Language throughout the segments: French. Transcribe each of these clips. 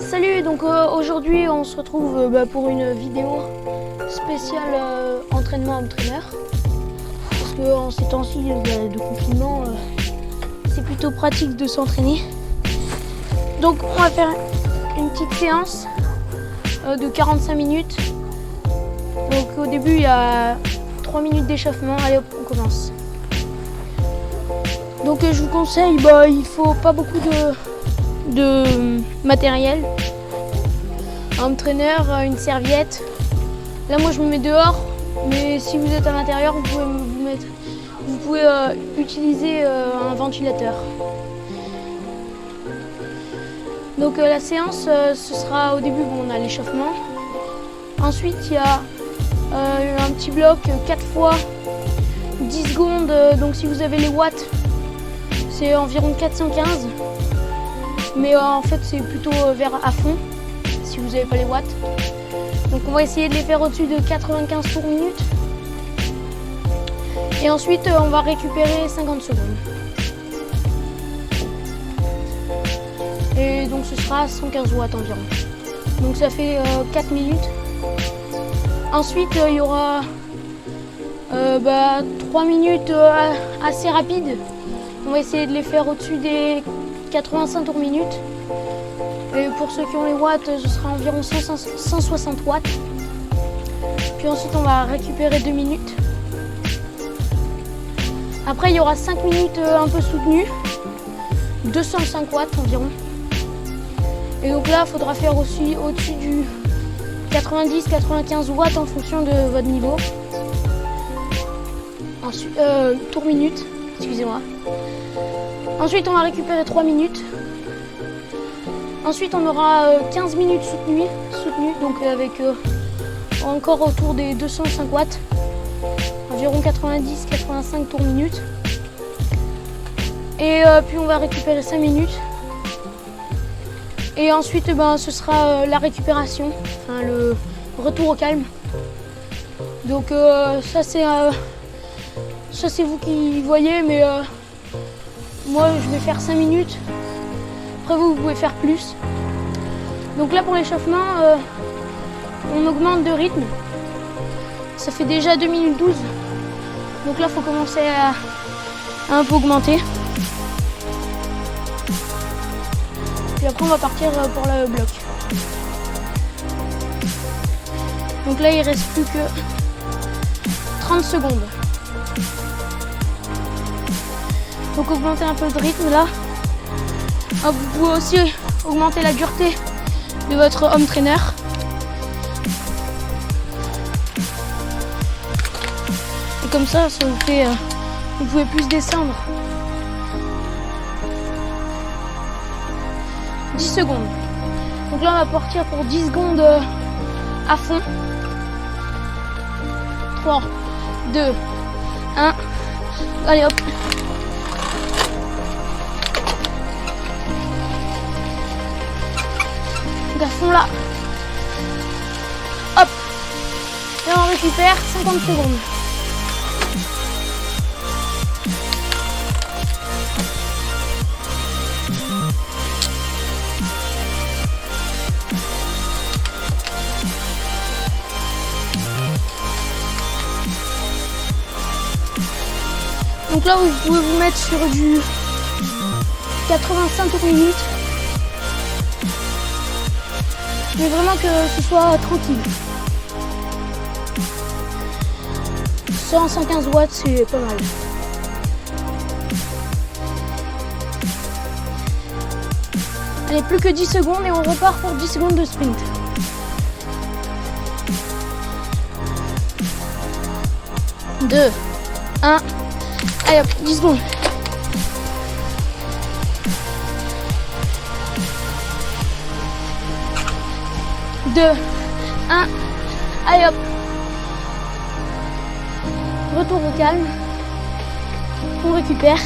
Salut, donc aujourd'hui on se retrouve pour une vidéo spéciale entraînement entraîneur. Parce qu'en ces temps-ci de confinement, c'est plutôt pratique de s'entraîner. Donc on va faire une petite séance de 45 minutes. Donc au début il y a 3 minutes d'échauffement. Allez hop, on commence. Donc je vous conseille, il faut pas beaucoup de matériel, un entraîneur, une serviette. Là moi je me mets dehors, mais si vous êtes à l'intérieur vous pouvez utiliser un ventilateur. Donc la séance ce sera au début, on a l'échauffement. Ensuite il y a un petit bloc 4 fois 10 secondes, donc si vous avez les watts c'est environ 415. Mais en fait c'est plutôt vers à fond si vous n'avez pas les watts. Donc on va essayer de les faire au-dessus de 95 tours minute. Et ensuite on va récupérer 50 secondes. Et donc ce sera 115 watts environ. Donc ça fait 4 minutes. Ensuite il y aura 3 minutes assez rapides. On va essayer de les faire au-dessus des 85 tours minute. Et pour ceux qui ont les watts, ce sera environ 160 watts. Puis ensuite on va récupérer 2 minutes. Après il y aura 5 minutes un peu soutenues, 205 watts environ. Et donc là il faudra faire aussi au-dessus du 90-95 watts en fonction de votre niveau. Ensuite, tour minute, excusez-moi. Ensuite, on va récupérer 3 minutes. Ensuite, on aura 15 minutes soutenues, donc avec encore autour des 205 watts, environ 90-85 tours minute. Et puis, on va récupérer 5 minutes. Et ensuite, ce sera la récupération, enfin le retour au calme. Donc, ça, c'est vous qui voyez, mais moi je vais faire 5 minutes, après vous pouvez faire plus. Donc là pour l'échauffement, on augmente de rythme. Ça fait déjà 2 minutes 12. Donc là il faut commencer à un peu augmenter. Puis après on va partir pour le bloc. Donc là il reste plus que 30 secondes. Donc augmenter un peu de rythme là. Vous pouvez aussi augmenter la dureté de votre home trainer. Et comme ça vous fait, vous pouvez plus descendre. 10 secondes. Donc là on va partir pour 10 secondes à fond. 3, 2, 1. Allez hop. Donc à fond là. Hop. Et on récupère 50 secondes. Donc là vous pouvez vous mettre sur du 85 tours minute. Mais vraiment que ce soit tranquille. 115 watts, c'est pas mal. Allez, plus que 10 secondes et on repart pour 10 secondes de sprint. Deux, 1. Allez hop, 10 secondes. 2, 1, allez hop. Retour au calme. On récupère.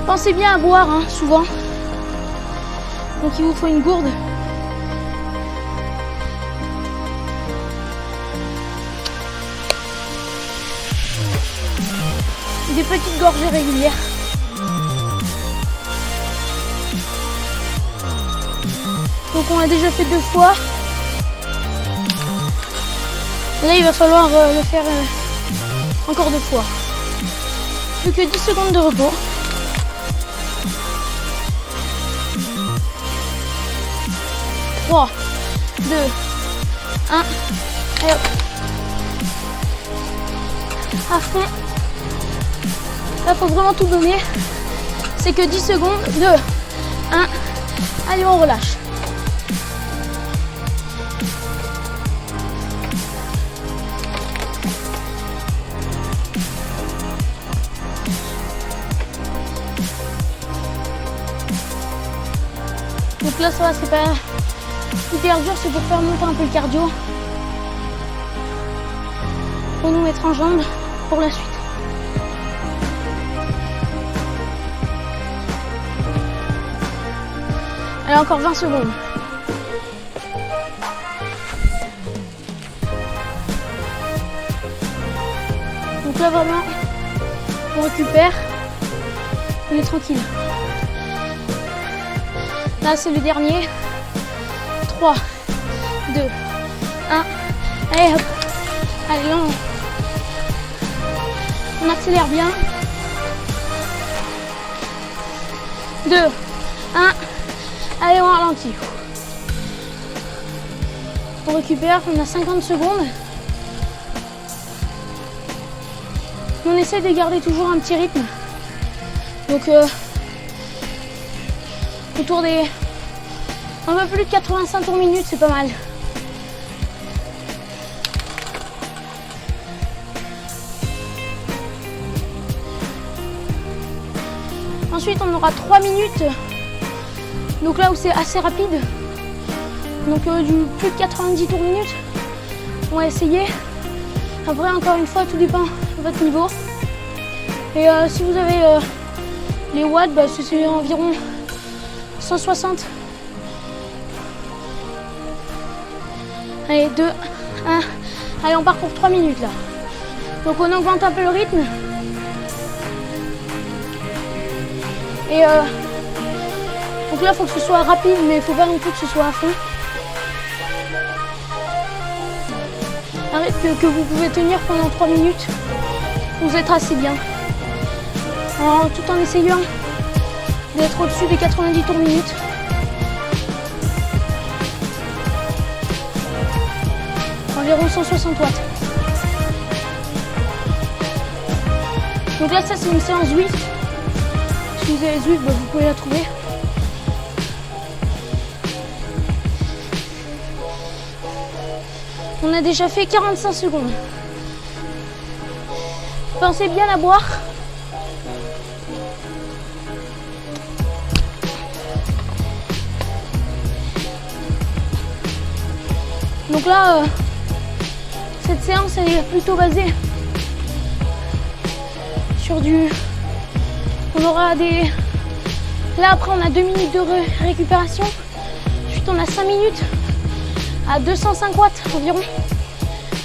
Pensez bien à boire souvent. Donc il vous faut une gourde. Des petites gorgées régulières. Donc on a déjà fait 2 fois. Là il va falloir le faire encore 2 fois. Plus que 10 secondes de repos. Trois, 2, 1. Allez hop. À fond. Là faut vraiment tout donner. C'est que 10 secondes. 2, 1. Allez, on relâche. Donc là ça va, c'est pas hyper dur, c'est pour faire monter un peu le cardio. Pour nous mettre en jambes pour la suite. Allez, encore 20 secondes. Donc là vraiment, on récupère, on est tranquille. Là c'est le dernier. 3, 2, 1. Allez hop. Allez là on accélère bien. 2, 1. Allez, on ralentit. On récupère, on a 50 secondes. On essaie de garder toujours un petit rythme. Donc autour des un peu plus de 85 tours minutes, c'est pas mal. Ensuite, on aura 3 minutes. Donc là où c'est assez rapide. Donc du plus de 90 tours minutes. On va essayer. Après, encore une fois, tout dépend de votre niveau. Et si vous avez les watts, bah, c'est environ 160. Allez, 2, 1. Allez, on part pour 3 minutes là. Donc on augmente un peu le rythme. Et donc là, il faut que ce soit rapide, mais il ne faut pas non plus que ce soit à fond. Un rythme que vous pouvez tenir pendant 3 minutes. Vous êtes assez bien. Tout en essayant d'être au-dessus des 90 tours minutes. Environ 160 watts. Donc là, ça c'est une séance Zwift. Si vous avez Zwift, bah, vous pouvez la trouver. On a déjà fait 45 secondes. Pensez bien à boire. Donc là, cette séance elle est plutôt basée sur du... On aura des... Là après on a 2 minutes de récupération. Ensuite on a 5 minutes à 205 watts environ.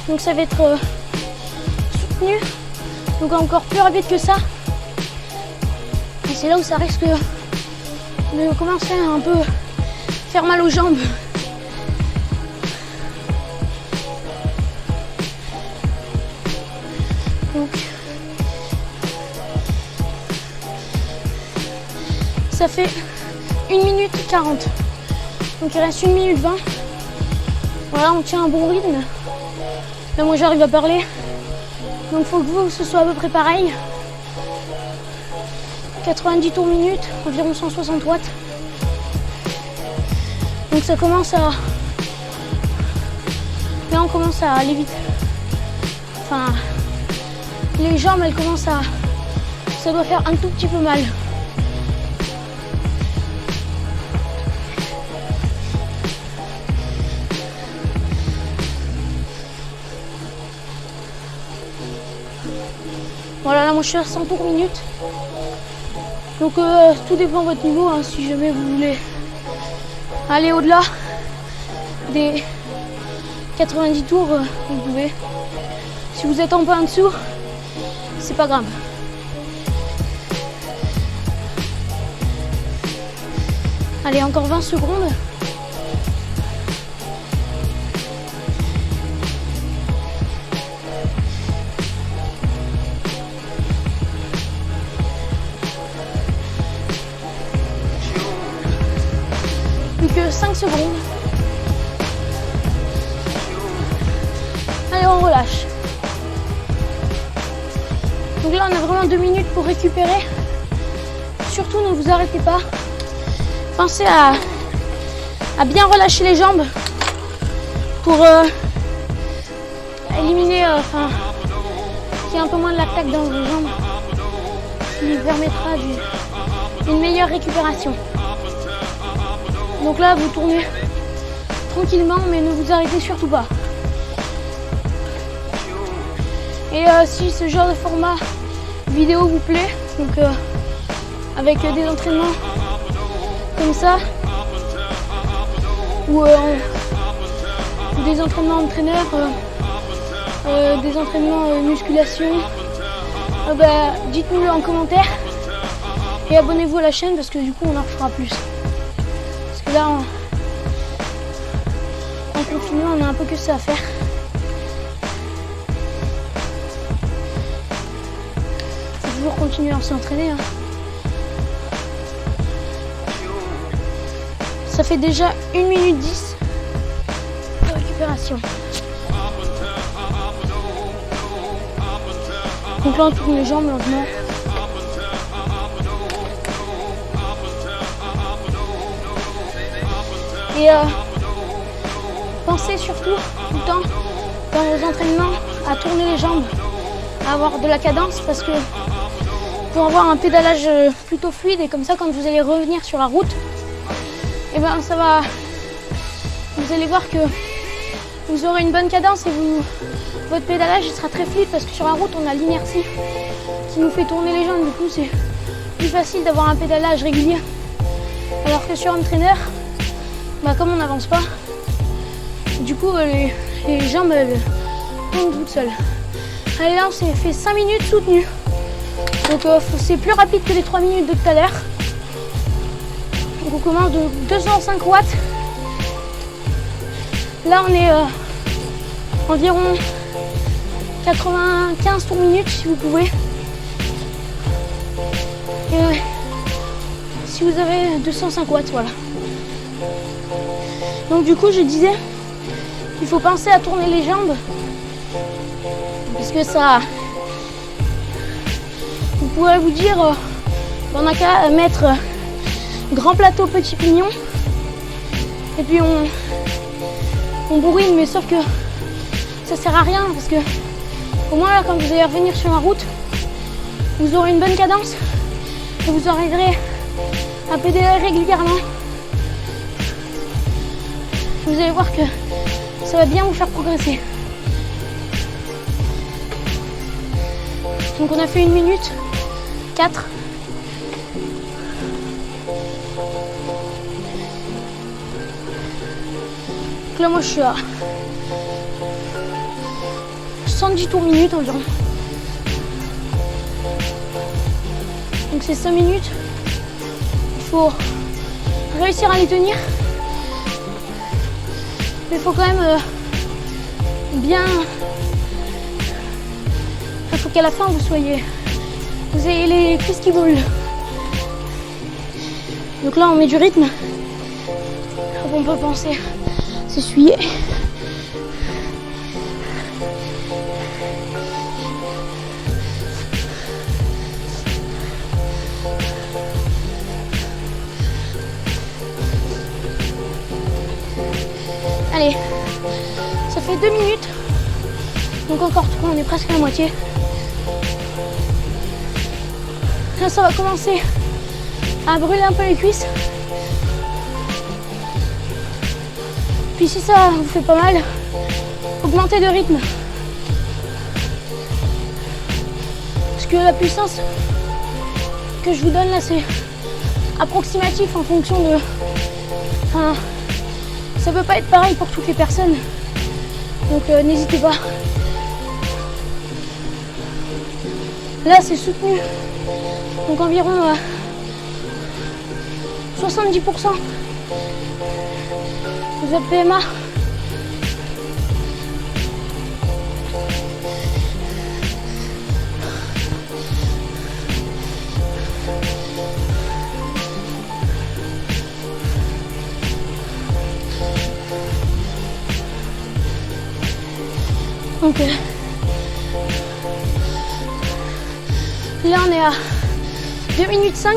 Donc ça va être soutenu. Donc encore plus rapide que ça. Et c'est là où ça risque de commencer à un peu faire mal aux jambes. Donc ça fait 1 minute 40. Donc il reste 1 minute 20. Voilà, on tient un bon rythme. Là moi j'arrive à parler. Donc il faut que vous, ce soit à peu près pareil. 90 tours minute, environ 160 watts. Donc ça commence à... Là on commence à aller vite. Enfin, les jambes elles commencent à... Ça doit faire un tout petit peu mal. Voilà, là moi je suis à 100 tours minute. Donc tout dépend de votre niveau, hein, si jamais vous voulez aller au-delà des 90 tours, vous pouvez. Si vous êtes un peu en dessous, c'est pas grave. Allez, encore 20 secondes. que 5 secondes. Allez, on relâche. Donc là, on a vraiment 2 minutes pour récupérer. Surtout, ne vous arrêtez pas. Pensez à bien relâcher les jambes pour éliminer, qu'il y ait un peu moins de lactate dans vos jambes, ce qui permettra une meilleure récupération. Donc là, vous tournez tranquillement, mais ne vous arrêtez surtout pas. Et si ce genre de format vidéo vous plaît, donc avec des entraînements comme ça, ou des entraînements entraîneurs, des entraînements musculation, dites-nous-le en commentaire et abonnez-vous à la chaîne parce que du coup on en fera plus. Parce que là en confinement on a un peu que ça à faire. Faut toujours continuer à s'entraîner. Hein. Ça fait déjà 1 minute 10 de récupération. Donc là on tourne les jambes lentement. Et pensez surtout tout le temps dans vos entraînements à tourner les jambes, à avoir de la cadence parce que pour avoir un pédalage plutôt fluide et comme ça quand vous allez revenir sur la route, et ça va, vous allez voir que vous aurez une bonne cadence et votre pédalage sera très fluide parce que sur la route on a l'inertie qui nous fait tourner les jambes, du coup c'est plus facile d'avoir un pédalage régulier. Alors que sur un traîneur, comme on n'avance pas, du coup les jambes elles tournent toutes seules. Allez là on s'est fait 5 minutes soutenues. Donc c'est plus rapide que les 3 minutes de tout à l'heure. Donc on commence de 205 watts. Là on est environ 95 tours minutes si vous pouvez. Et si vous avez 205 watts, voilà. Donc du coup je disais qu'il faut penser à tourner les jambes parce que ça, vous pourrez vous dire on n'a qu'à mettre grand plateau petit pignon et puis on bourrine, mais sauf que ça sert à rien parce que au moins là quand vous allez revenir sur la route vous aurez une bonne cadence et vous arriverez à pédaler régulièrement. Vous allez voir que ça va bien vous faire progresser. Donc on a fait 1 minute 4. Donc là moi je suis à 110 tours minute environ. Donc c'est 5 minutes. Il faut réussir à les tenir. Mais il faut quand même bien. Il faut qu'à la fin vous ayez les cuisses qui volent. Donc là on met du rythme. On peut penser à s'essuyer. Allez, ça fait 2 minutes. Donc encore 3, on est presque à la moitié. Là, ça va commencer à brûler un peu les cuisses. Puis si ça vous fait pas mal, augmentez de rythme. Parce que la puissance que je vous donne là, c'est approximatif en fonction de... ça peut pas être pareil pour toutes les personnes. Donc n'hésitez pas. Là c'est soutenu. Donc environ 70% de votre PMA. Donc là on est à 2 minutes 5.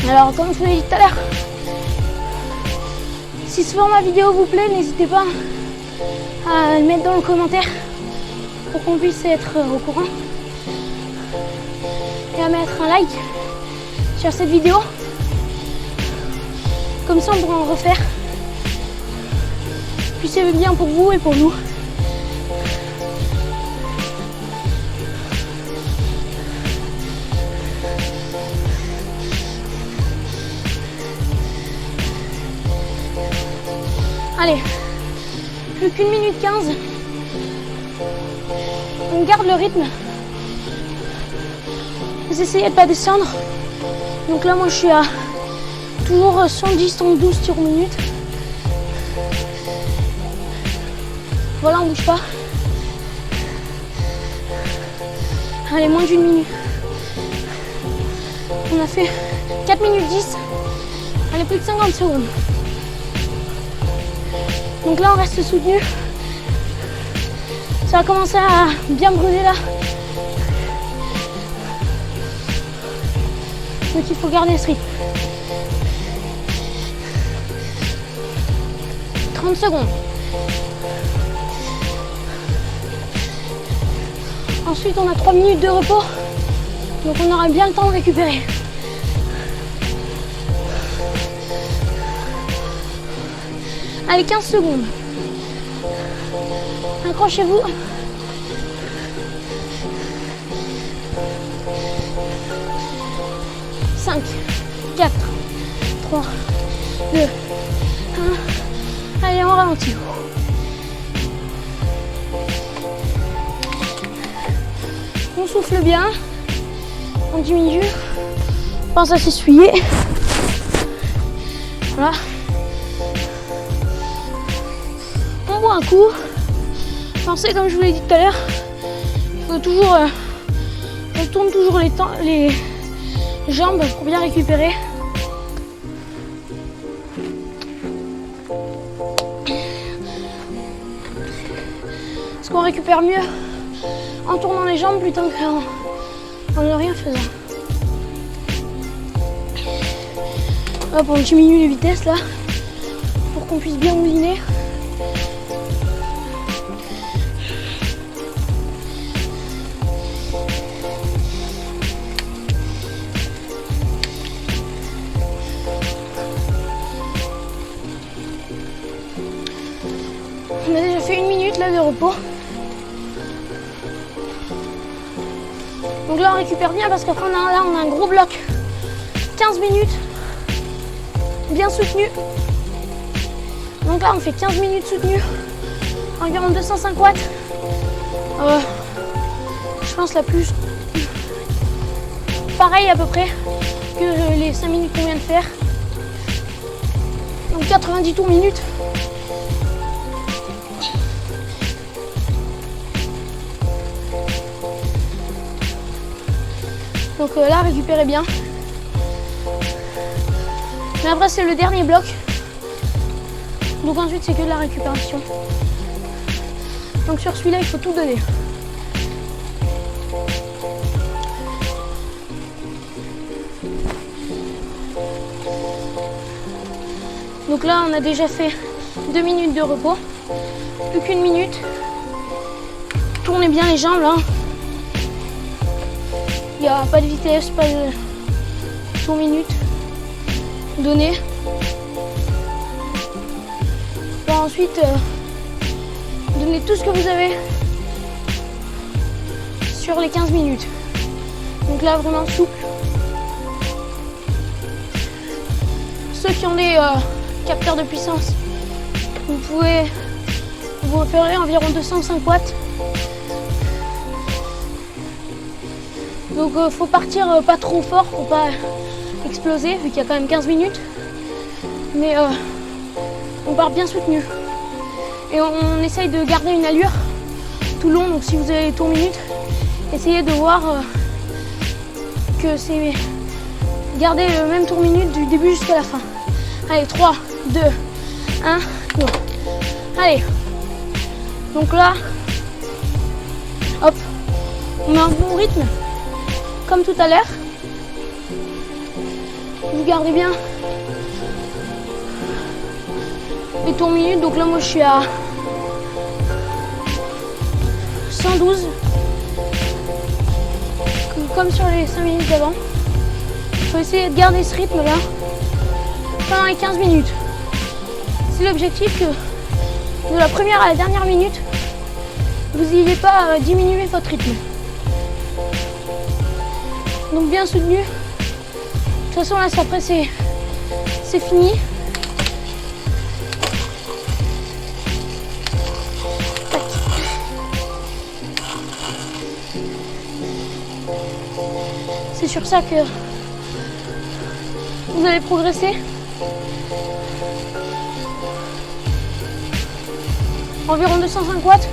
Alors comme je vous l'ai dit tout à l'heure, si ce format vidéo vous plaît, n'hésitez pas à le mettre dans le commentaire pour qu'on puisse être au courant. Et à mettre un like sur cette vidéo. Comme ça on pourra en refaire. Puis c'est bien pour vous et pour nous. Allez, plus qu'1 minute 15. On garde le rythme. Vous essayez de ne pas descendre. Donc là, moi, je suis à toujours 110-112 tirs minute. Voilà, on bouge pas. Allez, moins d'1 minute. On a fait 4 minutes 10. Allez, plus de 50 secondes. Donc là, on reste soutenu. Ça va commencer à bien brûler là. Donc il faut garder ce rythme. 30 secondes. Ensuite, on a 3 minutes de repos. Donc on aura bien le temps de récupérer. Allez, 15 secondes. Accrochez-vous. Cinq, 4, 3, 2, 1. Allez, on ralentit. On souffle bien. On diminue. On pense à s'essuyer. Voilà. On boit un coup. Pensez, comme je vous l'ai dit tout à l'heure, il faut toujours. On tourne toujours les jambes pour bien récupérer. Parce qu'on récupère mieux en tournant les jambes plutôt qu'en ne rien faisant. Hop, on diminue les vitesses là pour qu'on puisse bien mouliner. On a déjà fait 1 minute là de repos. Donc là on récupère bien parce qu'après on a un gros bloc. 15 minutes. Bien soutenu. Donc là on fait 15 minutes soutenu. Environ 205 watts. Je pense la plus pareil à peu près que les 5 minutes qu'on vient de faire. Donc 90 tours minutes. Donc là, récupérez bien. Mais après, c'est le dernier bloc. Donc ensuite, c'est que de la récupération. Donc sur celui-là, il faut tout donner. Donc là, on a déjà fait 2 minutes de repos. Plus qu'1 minute. Tournez bien les jambes là. Il n'y a pas de vitesse, pas de tour minute. Donnez. Bon, ensuite, donnez tout ce que vous avez sur les 15 minutes. Donc là, vraiment souple. Ceux qui ont des capteurs de puissance, vous pouvez vous repérer environ 205 watts. Donc faut partir pas trop fort pour pas exploser vu qu'il y a quand même 15 minutes. Mais on part bien soutenu. Et on essaye de garder une allure tout long. Donc si vous avez les tours minutes, essayez de voir que c'est garder le même tour minute du début jusqu'à la fin. Allez, 3, 2, 1, Bon. Allez. Donc là, hop, on met un bon rythme, comme tout à l'heure. Vous gardez bien les tours minutes. Donc là, moi, je suis à 112, comme sur les 5 minutes d'avant. Il faut essayer de garder ce rythme-là pendant les 15 minutes. C'est l'objectif que de la première à la dernière minute, vous n'ayez pas diminué votre rythme. Donc bien soutenu. De toute façon là, après c'est fini. Tac. C'est sur ça que vous allez progresser. Environ 205 watts.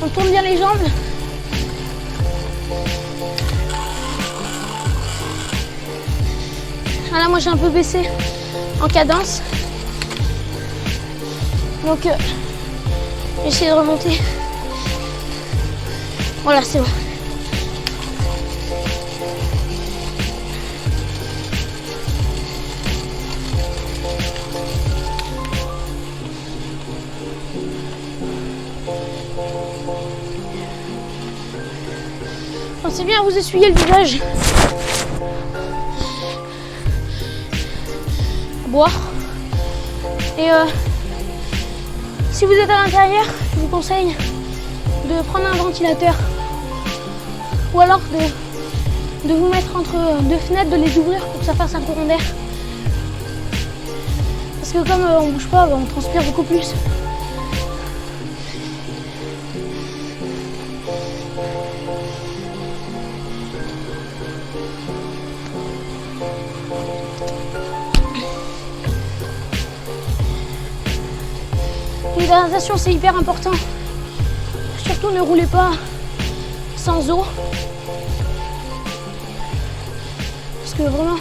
On tourne bien les jambes. Ah là, moi j'ai un peu baissé en cadence. Donc j'essaie de remonter. Voilà, c'est bon. Pensez bien à vous essuyer le visage. À boire. Et si vous êtes à l'intérieur, je vous conseille de prendre un ventilateur. Ou alors de vous mettre entre deux fenêtres, de les ouvrir pour que ça fasse un courant d'air. Parce que comme on bouge pas, on transpire beaucoup plus. L'hydratation, c'est hyper important. Surtout ne roulez pas sans eau. Parce que vraiment,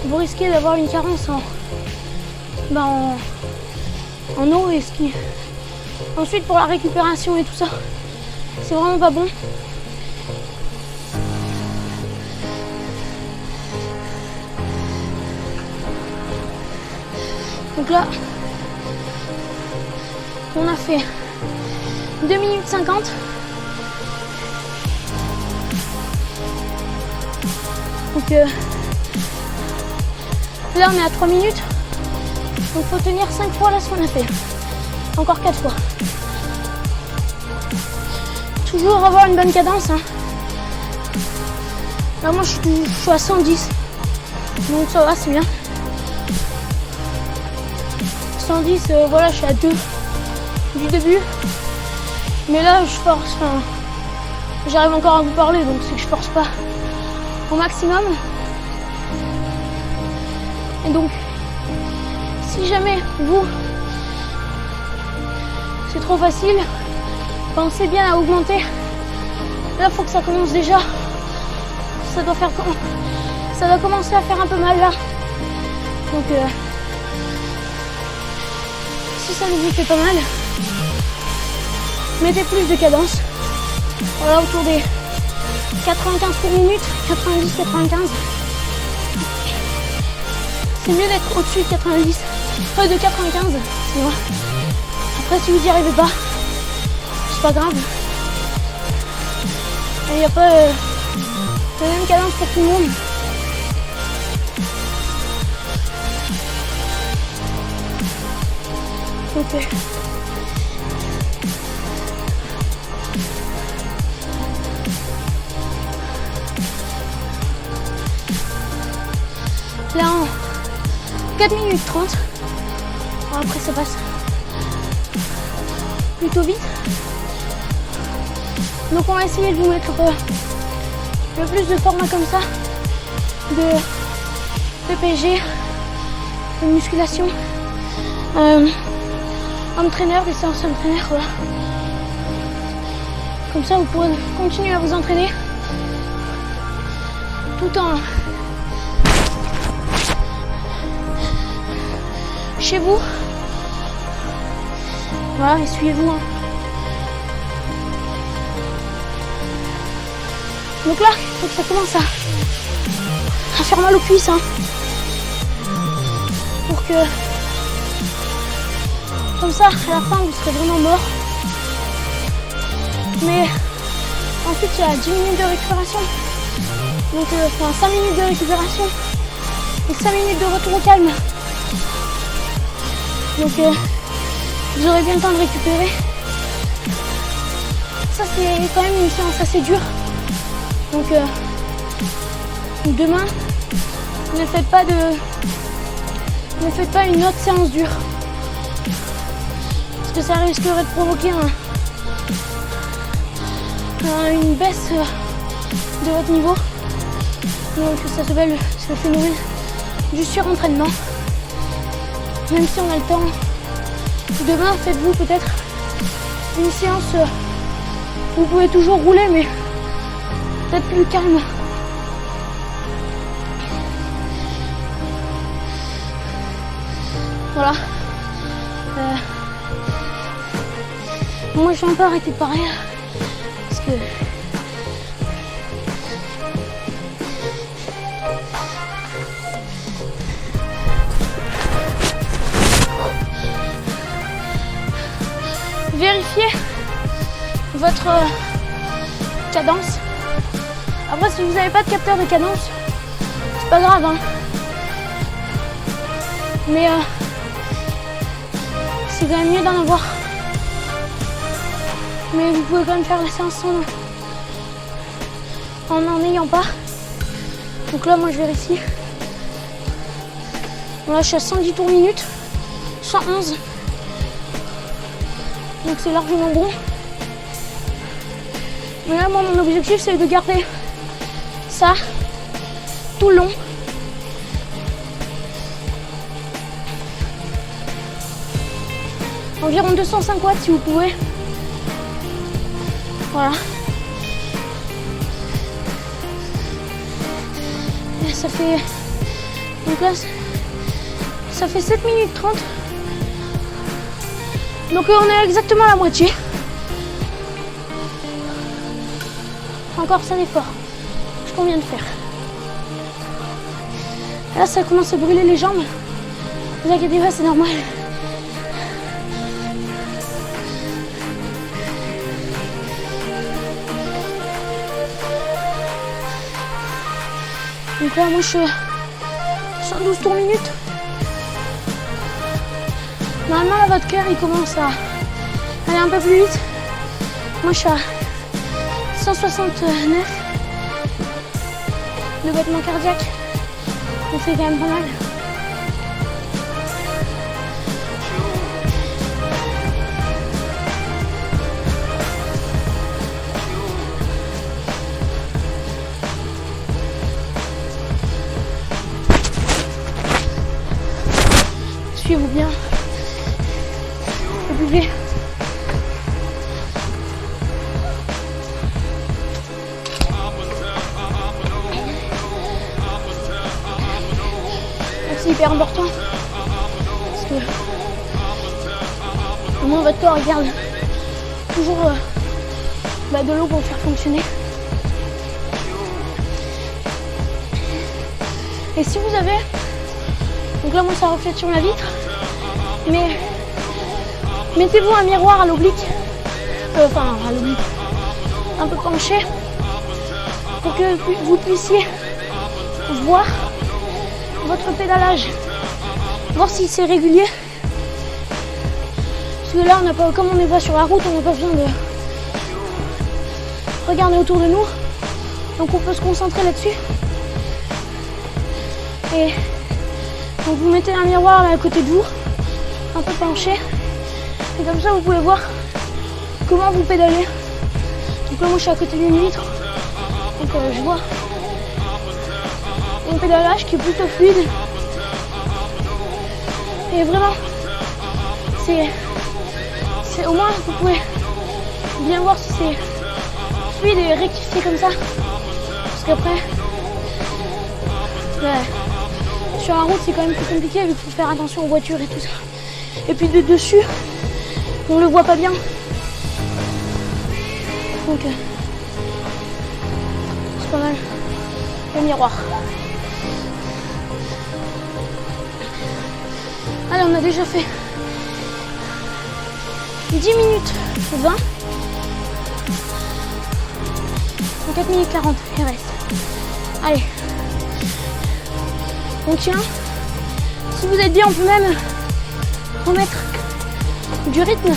vous risquez d'avoir une carence en eau et ce qui... Ensuite, pour la récupération et tout ça, c'est vraiment pas bon. Donc là, on a fait 2 minutes 50. Donc là on est à 3 minutes. Donc faut tenir 5 fois là ce qu'on a fait. Encore 4 fois. Toujours avoir une bonne cadence. Hein. Là moi je suis à 110. Donc ça va, c'est bien. 110, voilà, je suis à 2 du début. Mais là je force, j'arrive encore à vous parler, donc c'est que je force pas au maximum. Et donc, si jamais vous, c'est trop facile, pensez bien à augmenter. Là, faut que ça commence déjà. Ça doit commencer à faire un peu mal là. Donc, si ça vous fait pas mal, mettez plus de cadence. Voilà, autour des 95 pour minute, 90-95. C'est mieux d'être au-dessus de 90, de 95, excusez-moi. Après, si vous n'y arrivez pas, c'est pas grave. Il n'y a pas la même cadence pour tout le monde. Ok. Là, en 4 minutes 30. Bon, après, ça passe plutôt vite. Donc, on va essayer de vous mettre le plus de formats comme ça, de PPG, de musculation, entraîneur, des séances entraîneur, voilà. Comme ça, vous pourrez continuer à vous entraîner tout en Accrochez-vous. Voilà, essuyez-vous. Hein. Donc là, il faut que ça commence à faire mal aux cuisses. Hein. Pour que, comme ça, à la fin, vous serez vraiment mort. Mais ensuite, il y a 10 minutes de récupération. Donc, 5 minutes de récupération et 5 minutes de retour au calme. Donc, vous aurez bien le temps de récupérer. Ça, c'est quand même une séance assez dure. Donc, demain, ne faites pas une autre séance dure. Parce que ça risquerait de provoquer une baisse de votre niveau. Donc ça s'appelle le phénomène du surentraînement. Même si on a le temps, demain faites-vous peut-être une séance où vous pouvez toujours rouler mais peut-être plus calme. Voilà. Moi je vais un peu arrêter de parler parce que vérifiez votre cadence. Après, si vous n'avez pas de capteur de cadence, c'est pas grave. Hein. Mais c'est quand même mieux d'en avoir. Mais vous pouvez quand même faire la séance en n'en ayant pas. Donc là, moi, je vérifie. Bon, là, je suis à 110 tours minute, 111. Donc c'est largement bon. Mais là, moi, mon objectif, c'est de garder ça tout le long. Environ 205 watts si vous pouvez. Voilà. Et ça fait... Donc là, ça fait 7 minutes 30. Donc on est exactement à la moitié. Encore c'est un effort. Ce qu'on vient de faire. Là ça commence à brûler les jambes. Ne vous inquiétez pas, c'est normal. Donc là moi je suis 112 tours minute. Normalement là votre cœur il commence à aller un peu plus vite. Moi je suis à 169 de battement cardiaque. Donc c'est quand même pas mal. Suivez-vous bien. Vous buvez. C'est hyper important parce que au moins votre corps garde toujours de l'eau pour le faire fonctionner. Et si vous avez, donc là moi ça reflète sur la vitre, mais mettez-vous un miroir à l'oblique, à l'oblique, un peu penché, pour que vous puissiez voir votre pédalage, voir si c'est régulier. Parce que là, on n'a pas, comme on n'est pas sur la route, on n'a pas besoin de regarder autour de nous. Donc on peut se concentrer là-dessus. Et donc vous mettez un miroir là à côté de vous, un peu penché. Et comme ça, vous pouvez voir comment vous pédalez. Donc là, moi, je suis à côté d'une vitre. Donc je vois un pédalage qui est plutôt fluide. Et vraiment, c'est au moins vous pouvez bien voir si c'est fluide et rectifier comme ça. Parce qu'après, Sur la route, c'est quand même plus compliqué vu qu'il faut faire attention aux voitures et tout ça. Et puis de dessus, on le voit pas bien. Donc, c'est pas mal. Le miroir. Allez, on a déjà fait 10 minutes 20. 4 minutes 40, il reste. Allez. On tient. Si vous êtes bien, on peut même remettre du rythme.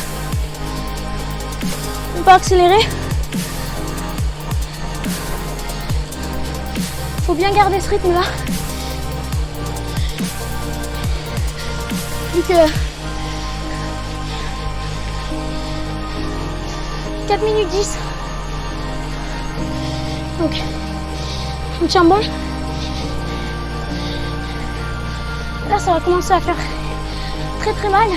On peut accélérer. Faut bien garder ce rythme là. Plus que 4 minutes 10. Donc, on tient bon. Là, ça va commencer à faire très très mal.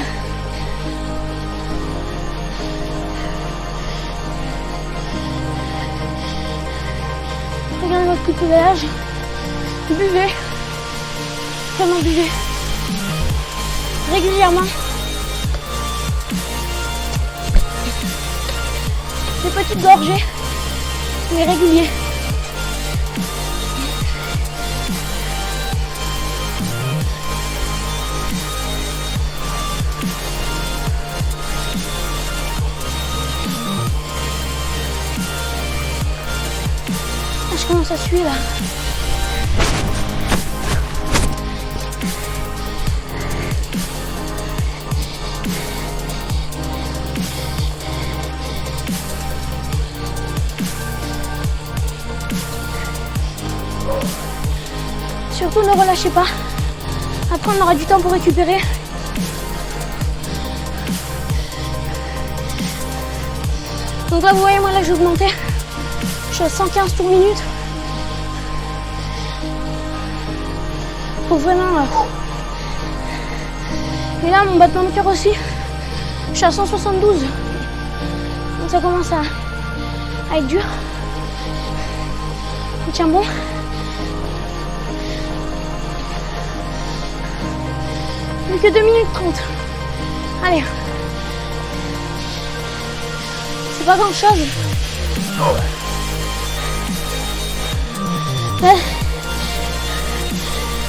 Regardez votre coup de pédalage. Buvez. Vraiment buvez. Régulièrement. Des petites gorgées, mais réguliers. Je commence à suer là. Surtout ne relâchez pas. Après on aura du temps pour récupérer. Donc là vous voyez, moi là j'ai augmenté. Je suis à 115 tours minute. Faut vraiment... Et là mon battement de cœur aussi. Je suis à 172. Donc ça commence à être dur. On tient bon. Plus que 2 minutes 30. Allez. C'est pas grand chose.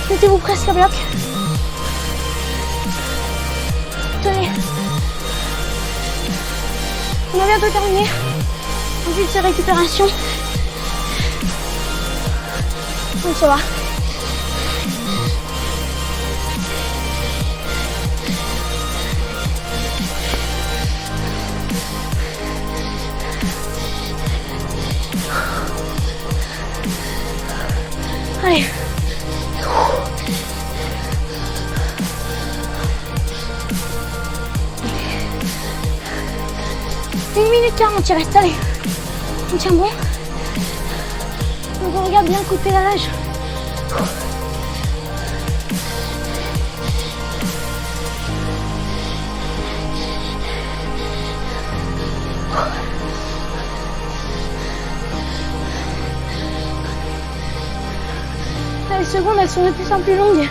Mettez-vous presque à bloc. Tenez. On a bientôt terminé. Ensuite c'est récupération. Donc ça va. Allez. 1 minute 40, il reste, allez. On tient bon. Donc on regarde bien le coup de pédalage. Les secondes, elles sont de plus en plus longues.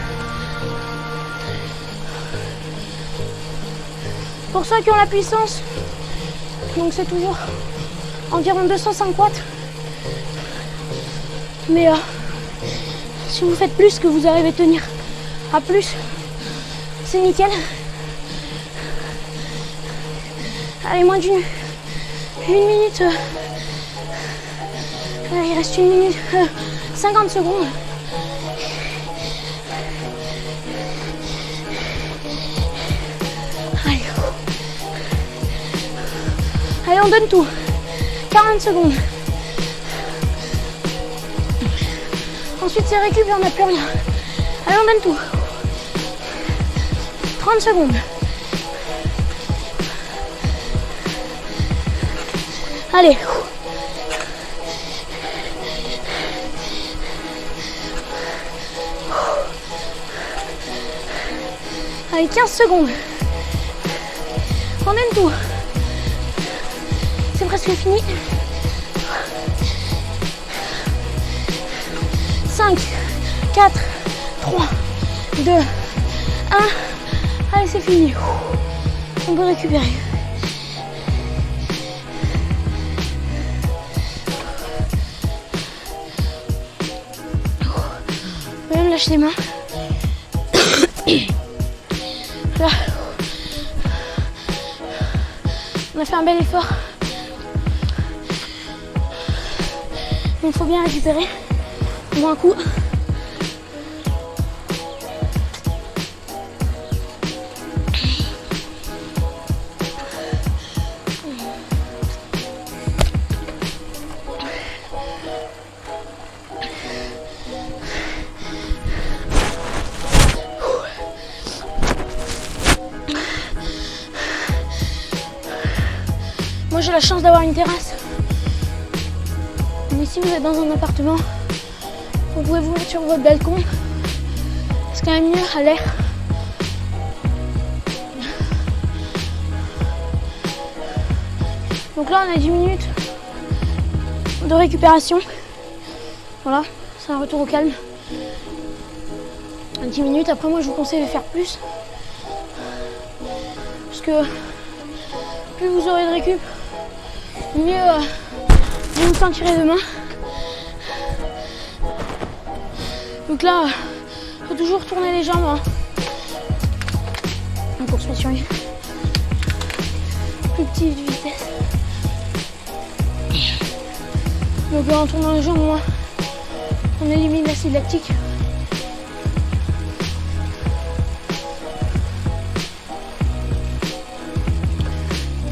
Pour ceux qui ont la puissance, donc c'est toujours environ 205 watts. Mais si vous faites plus, que vous arrivez à tenir à plus, c'est nickel. Allez, moins d'une minute. Allez, il reste 1 minute 50 secondes. Allez, on donne tout. 40 secondes. Ensuite, c'est récup et on n'a plus rien. Allez, on donne tout. 30 secondes. Allez. Allez, 15 secondes. On donne tout. C'est presque fini. 5, 4, 3, 2, 1. Allez, c'est fini. On peut récupérer. On peut même lâcher les mains. Là. On a fait un bel effort. Donc il faut bien récupérer. On voit un coup. Moi j'ai la chance d'avoir une terrasse. Mais si vous êtes dans un appartement, vous pouvez vous mettre sur votre balcon. C'est quand même mieux à l'air. Donc là on a 10 minutes de récupération. Voilà, c'est un retour au calme. 10 minutes, après moi je vous conseille de faire plus. Parce que plus vous aurez de récup, mieux vous vous sentirez demain. Donc là, il faut toujours tourner les jambes. Hein. En course mission, plus petite vitesse. Donc là, en tournant les jambes, on élimine l'acide lactique.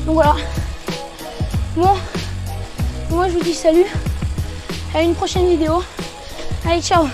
Donc voilà. Bon, moi je vous dis salut. À une prochaine vidéo. Allez, ciao.